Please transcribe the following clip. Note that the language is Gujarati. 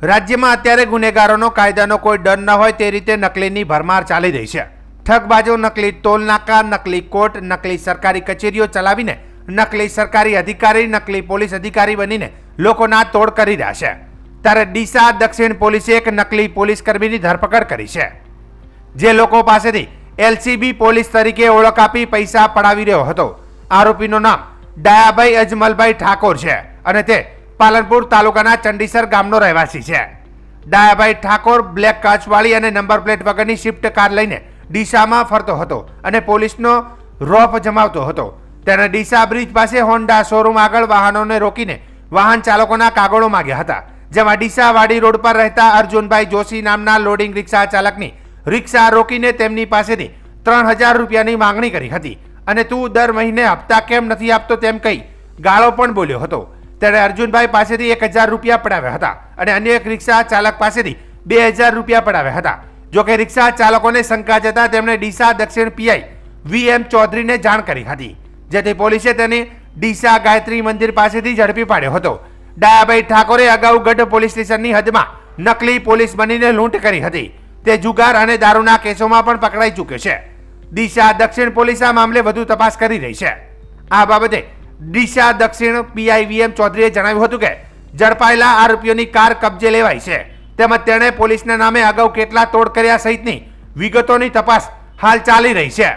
રાજ્યમાં અત્યારે ગુનેગારોનો કાયદાનો કોઈ ડર ન હોય તે રીતે નકલીની ભરમાર ચાલી રહી છે। ઠગબાજો નકલી ટોલ નાકા, નકલી કોર્ટ, નકલી સરકારી કચેરીઓ ચલાવીને નકલી સરકારી અધિકારી, નકલી પોલીસ અધિકારી બનીને લોકોના તોડ કરી રહ્યા છે। ત્યારે ડીસા દક્ષિણ પોલીસે એક નકલી પોલીસ કર્મીની ધરપકડ કરી છે, જે લોકો પાસેથી એલસીબી પોલીસ તરીકે ઓળખ આપી પૈસા પડાવી રહ્યો હતો। આરોપીનું નામ ડાયાભાઈ અજમલભાઈ ઠાકોર છે અને તે પાલનપુર તાલુકાના ચંડીસર ગામનો રહેવાસી છે। ડાયાભાઈ ઠાકોર બ્લેક કાચવાળી અને નંબર પ્લેટ વગરની સ્વિફ્ટ કાર લઈને ડીસામાં ફરતો હતો અને પોલીસનો રોપ જમાવતો હતો। તેણે ડીસા બ્રિજ પાસે હોન્ડા શોરૂમ આગળ વાહનોને રોકીને વાહન ચાલકોના કાગળો માંગ્યા હતા, જેમાં ડીસા વાડી રોડ પર રહેતા અર્જુનભાઈ જોશી નામના લોડિંગ રિક્ષા ચાલકની રિક્ષા રોકીને તેમની પાસેથી 3000 રૂપિયાની માંગણી કરી હતી અને તું દર મહિને હપ્તા કેમ નથી આપતો તેમ કહી ગાળો પણ બોલ્યો હતો। તેણે અર્જુનભાઈ પાસેથી 1000 રૂપિયા પડાવ્યા હતા અને અન્ય એક રિક્ષા ચાલક પાસેથી 2000 રૂપિયા પડાવ્યા હતા। જોકે રિક્ષા ચાલકોને શંકા જતા તેમણે ડીસા દક્ષિણ પીઆઈ વીએમ ચૌધરીને જાણ કરી હતી, જેથી પોલીસે તેને ડીસા ગાયત્રી મંદિર પાસેથી ઝડપી પાડ્યો હતો। ડાયાભાઈ ઠાકોરે અગાઉ ગઢ પોલીસ સ્ટેશનની હદમાં નકલી પોલીસ બનીને લૂંટ કરી હતી। તે જુગાર અને દારૂના કેસોમાં પણ પકડાઈ ચૂક્યો છે। ડીસા દક્ષિણ પોલીસ આ મામલે વધુ તપાસ કરી રહી છે। આ બાબતે ડીસા દક્ષિણ પીઆઈ વીએમ ચૌધરીએ જણાવ્યું હતું કે ઝડપાયેલા આરોપીઓની કાર કબજે લેવાઈ છે, તેમજ તેણે પોલીસના નામે અગાઉ કેટલા તોડ કર્યા સહિતની વિગતોની તપાસ હાલ ચાલી રહી છે।